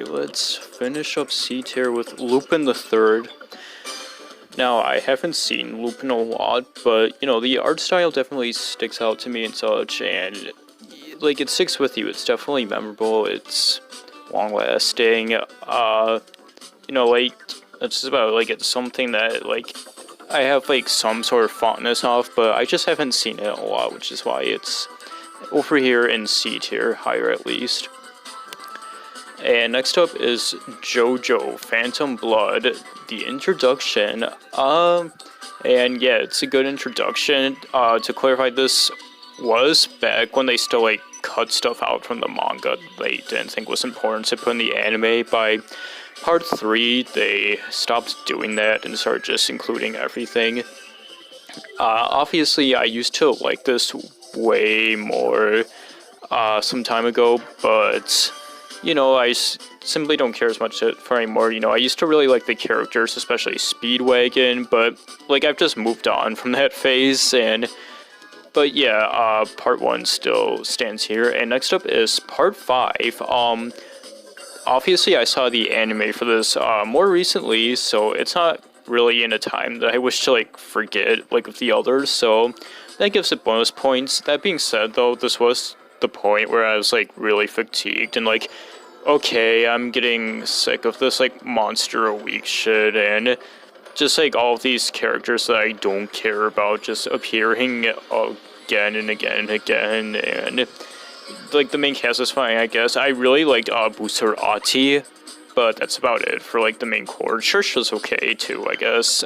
Alright, let's finish up C tier with Lupin the Third. Now, I haven't seen Lupin a lot, but, you know, the art style definitely sticks out to me and such, and, like, it sticks with you. It's definitely memorable, it's long-lasting, you know, like, it's just about, like, it's something that, like, I have, like, some sort of fondness of, but I just haven't seen it a lot, which is why it's over here in C tier, higher at least. And next up is JoJo Phantom Blood, the introduction. And yeah, it's a good introduction. To clarify, this was back when they still like cut stuff out from the manga they didn't think was important to put in the anime. By part 3, they stopped doing that and started just including everything. Obviously, I used to like this way more some time ago, but you know, I simply don't care as much for anymore. You know, I used to really like the characters, especially Speedwagon, but, like, I've just moved on from that phase, but yeah, part 1 still stands here, and next up is part 5. Obviously, I saw the anime for this, more recently, so it's not really in a time that I wish to, like, forget, like, the others, so that gives it bonus points. That being said, though, this was the point where I was, like, really fatigued and, like, okay, I'm getting sick of this, like, monster a week shit, and just, like, all of these characters that I don't care about just appearing again and again and again, and, like, the main cast is fine, I guess. I really liked Busurati, but that's about it for, like, the main core. Church was okay, too, I guess.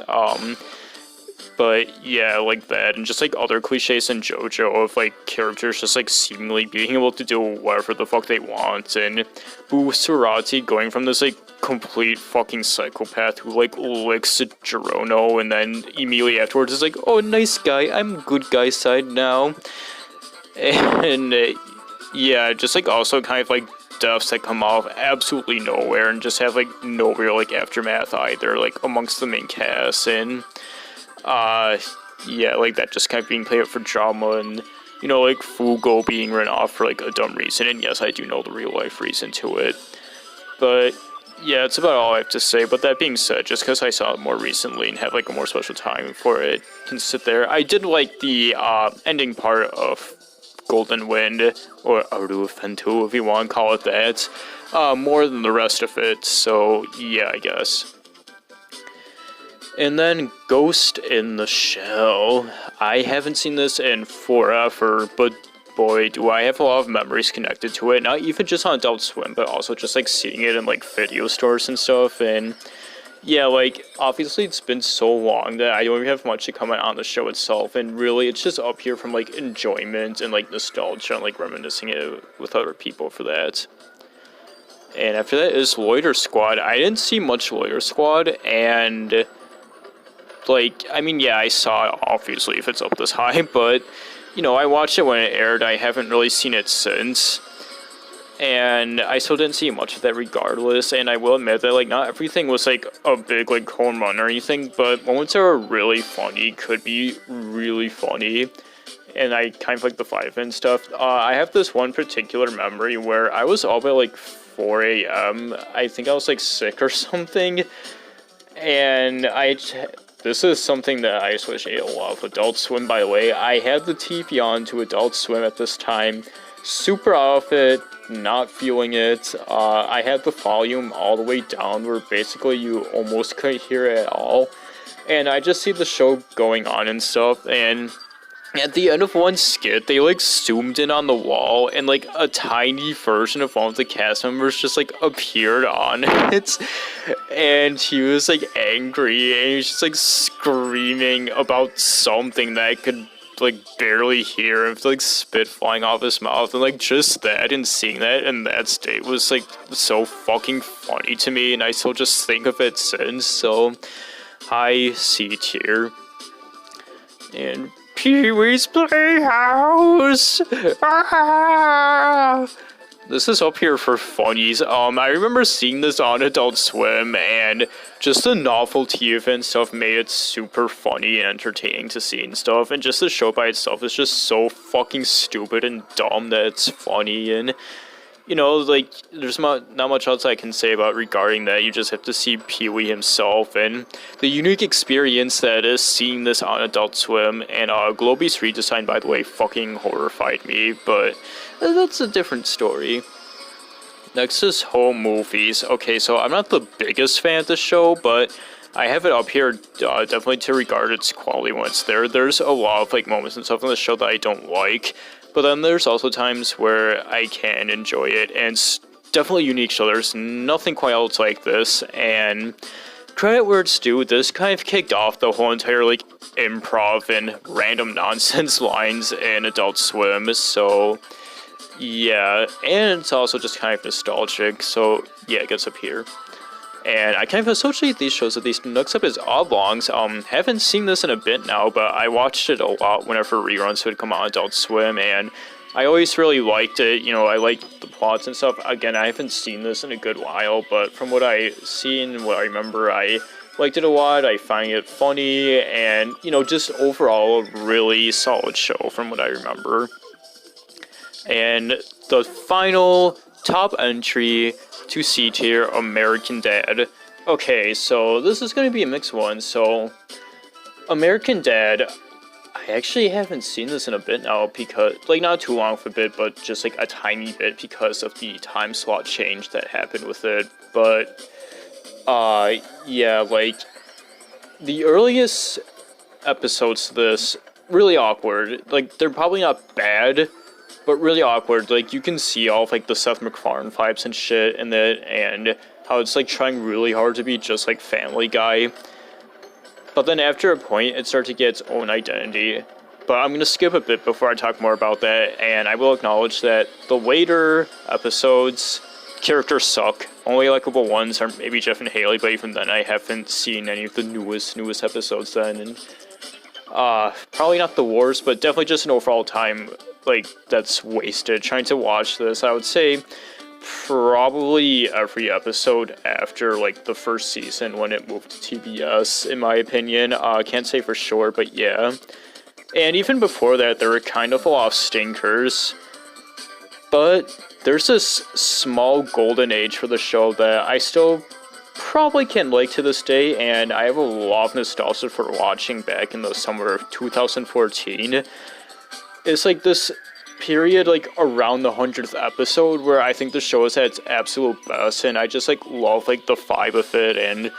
But yeah, like that, and just like other cliches in JoJo of like characters just like seemingly being able to do whatever the fuck they want, and Busurati going from this like complete fucking psychopath who like licks Gerono and then immediately afterwards is like, oh nice guy, I'm good guy side now. And yeah, just like also kind of like deaths that come off absolutely nowhere and just have like no real like aftermath either, like amongst the main cast, and yeah, like that just kind of being played up for drama, and, you know, like Fugo being run off for like a dumb reason, and yes, I do know the real life reason to it, but yeah, it's about all I have to say. But that being said, just because I saw it more recently and have like a more special time for it, can sit there. I did like the ending part of Golden Wind, or Aru Fentu, if you want to call it that, more than the rest of it, so yeah, I guess. And then Ghost in the Shell. I haven't seen this in forever, but boy, do I have a lot of memories connected to it. Not even just on Adult Swim, but also just like seeing it in like video stores and stuff. And yeah, like obviously it's been so long that I don't even have much to comment on the show itself. And really, it's just up here from like enjoyment and like nostalgia and like reminiscing it with other people for that. And after that is Loiter Squad. I didn't see much Loiter Squad, and like, I mean, yeah, I saw it, obviously, if it's up this high, but, you know, I watched it when it aired. I haven't really seen it since, and I still didn't see much of that regardless, and I will admit that, like, not everything was, like, a big, like, home run or anything, but moments that were really funny could be really funny, and I kind of like the 5 and stuff. I have this one particular memory where I was up at, like, 4 a.m., I think I was, like, sick or something, and this is something that I associate a lot with Adult Swim, by the way. I had the TV on to Adult Swim at this time, super off it, not feeling it. I had the volume all the way down where basically you almost couldn't hear it at all. And I just see the show going on and stuff, and at the end of one skit, they like zoomed in on the wall, and like a tiny version of one of the cast members just like appeared on it, and he was like angry, and he was just like screaming about something that I could like barely hear, and like spit flying off his mouth, and like just that, and seeing that in that state was like so fucking funny to me, and I still just think of it since. So high C tier. And Pee-wee's Playhouse! Ah! This is up here for funnies. I remember seeing this on Adult Swim, and just the novelty of it and stuff made it super funny and entertaining to see and stuff, and just the show by itself is just so fucking stupid and dumb that it's funny, and like, there's not much else I can say about regarding that. You just have to see Pee-wee himself, and the unique experience that is seeing this on Adult Swim. And Globey's redesign, by the way, fucking horrified me, but that's a different story. Next is home movies. Okay, so I'm not the biggest fan of this show, but I have it up here definitely to regard its quality when it's there. There's a lot of like moments and stuff in the show that I don't like, but then there's also times where I can enjoy it, and it's definitely a unique show. There's nothing quite else like this, and credit where it's due, this kind of kicked off the whole entire like improv and random nonsense lines in Adult Swim, so yeah, and it's also just kind of nostalgic, so yeah, it gets up here. And I kind of associate these shows with these next up as Oblongs. Haven't seen this in a bit now, but I watched it a lot whenever reruns would come on Adult Swim, and I always really liked it. I liked the plots and stuff. Again, I haven't seen this in a good while, but from what I seen and what I remember, I liked it a lot. I find it funny, and just overall a really solid show from what I remember. And the final top entry to C tier, American Dad. Okay, so this is going to be a mixed one. So, American Dad, I actually haven't seen this in a bit now because, like, not too long of a bit, but just like a tiny bit because of the time slot change that happened with it. But, yeah, like, the earliest episodes of this, really awkward. Like, they're probably not bad, but really awkward. Like, you can see all of, like, the Seth MacFarlane vibes and shit in it, and how it's, like, trying really hard to be just, like, Family Guy. But then after a point, it starts to get its own identity. But I'm going to skip a bit before I talk more about that, and I will acknowledge that the later episodes, characters suck. Only likable ones are maybe Jeff and Haley, but even then I haven't seen any of the newest episodes then, and probably not the worst, but definitely just an overall time like that's wasted trying to watch this. I would say probably every episode after like the first season when it moved to TBS, in my opinion. Can't say for sure, but yeah. And even before that, there were kind of a lot of stinkers. But there's this small golden age for the show that I still probably can like to this day, and I have a lot of nostalgia for watching back in the summer of 2014. It's like this period like around the 100th episode where I think the show is at its absolute best, and I just like love like the vibe of it and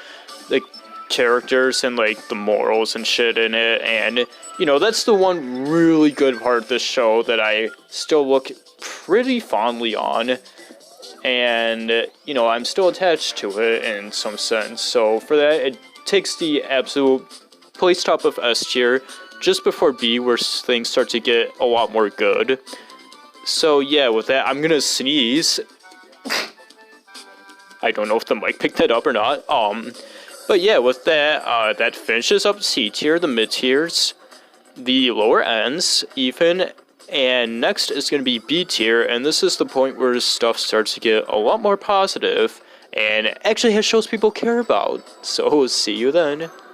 the characters and like the morals and shit in it. And that's the one really good part of this show that I still look pretty fondly on, and I'm still attached to it in some sense. So for that, it takes the absolute place top of S tier, just before B, where things start to get a lot more good. So yeah, with that, I'm gonna sneeze. I don't know if the mic picked that up or not. But yeah, with that, that finishes up C tier, the mid tiers, the lower ends, even. And next is going to be B tier, and this is the point where stuff starts to get a lot more positive and actually has shows people care about. So see you then.